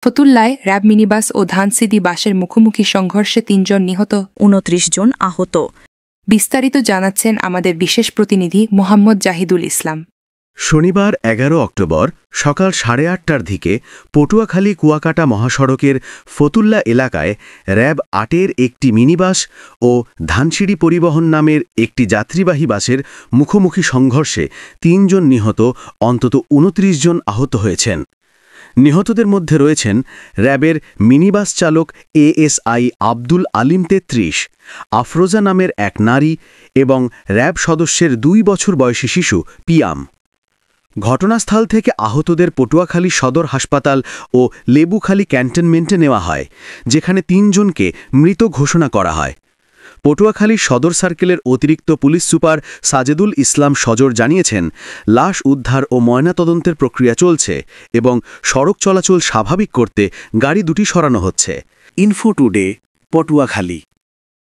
ফতুল্লায় RAB minibus ও ধানসিদি বাসের মুখোমুখি সংঘর্ষে ৩ জন নিহত, ২৯ জন আহত। বিস্তারিত জানাচ্ছেন আমাদের বিশেষ প্রতিনিধি মোহাম্মদ জাহিদুল ইসলাম। শনিবার ১১ অক্টোবর সকাল ৮:৩০টার দিকে পটুয়াখালী কুয়াকাটা মহাসড়কের ফতুল্লা এলাকায় র্যাব ৮-এর একটি মিনিবাস ও ধানসিঁড়ি পরিবহন নামের একটি যাত্রীবাহী বাসের মুখোমুখি সংঘর্ষে ৩ জন নিহত, অন্তত ২৯ জন আহত হয়েছেন। নিহতদের মধ্যে রয়েছেন র্যাবের মিনিবাস চালক এএসআই আব্দুল আলিম ৩৩, আফরোজা নামের এক নারী এবং র্যাব সদস্যের ২ বছর বয়সী শিশু পিয়াম। ঘটনাস্থল থেকে আহতদের পটুয়াখালী সদর হাসপাতাল ও লেবুখালী ক্যান্টনমেন্টে নেওয়া হয়, যেখানে ৩ জনকে মৃত ঘোষণা করা হয়। পটুয়াখালী সদর সার্কেলের অতিরিক্ত পুলিশ সুপার সাজেদুল ইসলাম সজর জানিয়েছেন, লাশ উদ্ধার ও ময়নাতদন্তের প্রক্রিয়া চলছে এবং সড়ক চলাচল স্বাভাবিক করতে গাড়ি দুটি সরানো হচ্ছে। Info today, Patuakhali.